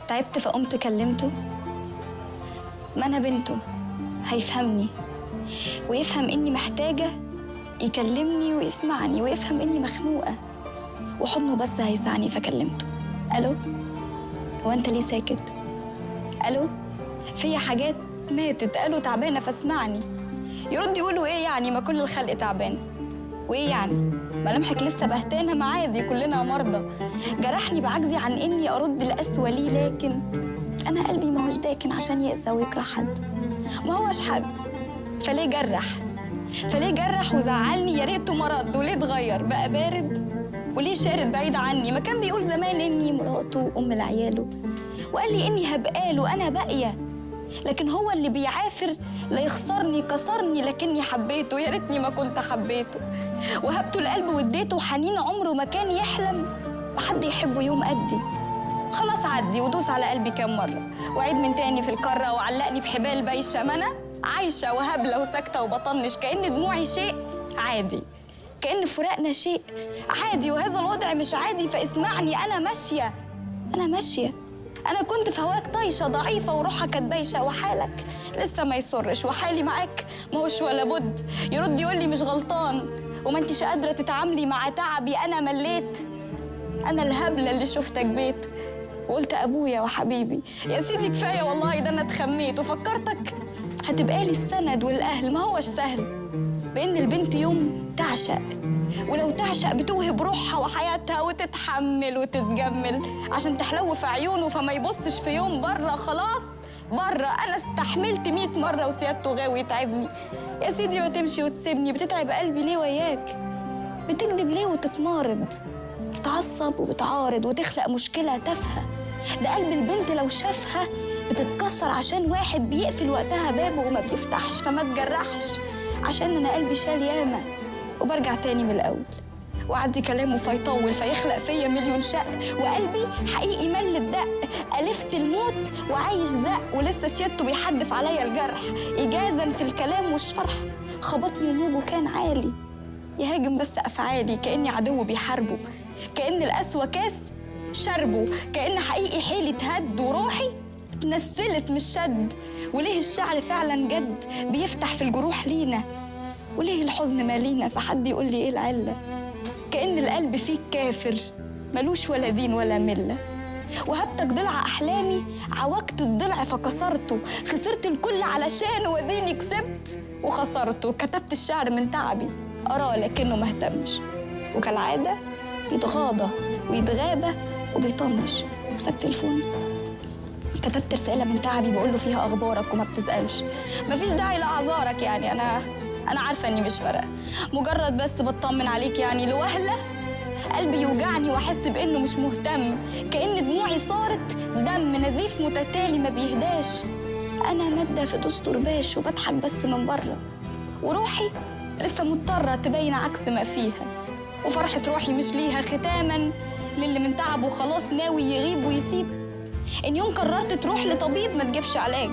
تعبت فقمت كلمته. ما أنا بنته، هيفهمني ويفهم إني محتاجة يكلمني ويسمعني ويفهم إني مخنوقة، وحضنه بس هيسعني. فكلمته. ألو، هو أنت ليه ساكت؟ ألو، فيا حاجات ماتت. ألو، تعبانة فاسمعني. يرد يقولوا إيه يعني؟ ما كل الخلق تعبان. وإيه يعني؟ ملامحك لسه بهتانة؟ ما عادي، كلنا مرضى. جرحني بعجزي عن إني أرد القسوة ليه، لكن أنا قلبي ما هوش داكن عشان يقسى ويكره حد. ما هوش حد، فليه جرح؟ فليه جرح وزعلني؟ يا ريته ما رد. وليه اتغير بقى بارد؟ وليه شارد بعيد عني؟ ما كان بيقول زمان إني مراته وأم لعياله، وقال لي إني هبقاله أنا باقية. لكن هو اللي بيعافر لا يخسرني، كسرني لكني حبيته. يا ريتني ما كنت حبيته، وهبته القلب واديته حنين عمره ما كان يحلم بحد يحبه يوم قدي. خلاص عدي ودوس على قلبي كام مرة وعيد من تاني في الكرة وعلقني بحبال بايشة. ما أنا عايشة وهبلة وساكتة وبطنش كأن دموعي شيء عادي، كأن فراقنا شيء عادي، وهذا الوضع مش عادي. فاسمعني، أنا ماشية، أنا ماشية. أنا كنت في هواك طايشة ضعيفة وروحها كانت بايشة، وحالك لسه ما يسرش، وحالي معاك ما هوش ولا بد. يرد يقول لي مش غلطان وما انتش قادرة تتعاملي مع تعبي. أنا مليت، أنا الهبلة اللي شفتك بيت وقلت أبويا وحبيبي. يا سيدي كفاية والله، ده أنا اتخميت وفكرتك هتبقى لي السند والأهل. ما هوش سهل بإن البنت يوم تعشق، ولو تعشق بتوهب روحها وحياتها وتتحمل وتتجمل عشان تحلو في عيونه، فما يبصش في يوم بره. خلاص بره، أنا استحملت 100 مرة وسيادته غاوي يتعبني. يا سيدي ما تمشي وتسيبني، بتتعب قلبي ليه وياك؟ بتكذب ليه وتتمارض؟ بتتعصب وبتعارض وتخلق مشكلة تافهة. ده قلب البنت لو شافها بتتكسر عشان واحد بيقفل وقتها بابه وما بيفتحش. فما تجرحش عشان أنا قلبي شال ياما، وبرجع تاني من الأول وأعدي كلامه فيطول فيخلق فيا مليون شق. وقلبي حقيقي مل الدق، ألفت الموت وعايش زق، ولسه سيادته بيحدف عليا الجرح إيجازا في الكلام والشرح. خبطني وموجه كان عالي يهاجم بس أفعالي، كأني عدو بيحاربه، كأن القسوة كاس شربه، كأن حقيقي حيلي اتهد وروحي اتنسلت مش شد. وليه الشعر فعلا جد بيفتح في الجروح لينا؟ وليه الحزن مالينا؟ فحد يقول لي ايه العلة؟ كأن القلب فيك كافر ملوش ولا دين ولا ملة. وهبتك ضلع أحلامي، عوجت الضلع فكسرته، خسرت الكل علشان وديني كسبت وخسرته. كتبت الشعر من تعبي أراه لكنه مهتمش، وكالعادة بيتغاضى ويتغابى وبيطنش. مسكت تليفوني كتبت رسالة من تعبي بقول له فيها أخبارك وما بتسألش. مفيش داعي لأعذارك يعني، أنا عارفة إني مش فارقة، مجرد بس بطمن عليك يعني. لوهلة قلبي يوجعني وأحس بإنه مش مهتم، كأن دموعي صارت دم نزيف متتالي ما بيهداش. أنا مادة في دستور باش وبضحك بس من بره، وروحي لسه مضطرة تبين عكس ما فيها. وفرحة روحي مش ليها ختاما للي من تعبه خلاص ناوي يغيب ويسيب. إن يوم قررت تروح لطبيب ما تجيبش علاج،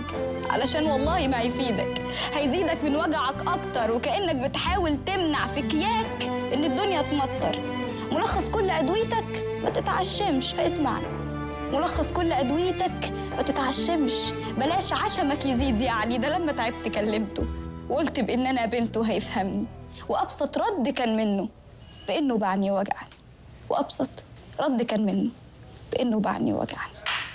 علشان والله ما هيفيدك، هيزيدك من وجعك أكتر، وكأنك بتحاول تمنع في كياك إن الدنيا تمطر. ملخص كل أدويتك ما تتعشمش، فاسمعني. ملخص كل أدويتك ما تتعشمش، بلاش عشمك يزيد يعني. ده لما تعبت كلمته وقلت بإن أنا بنته هيفهمني، وأبسط رد كان منه بإنه باعني وجعني، وأبسط رد كان منه بإنه باعني وجعني.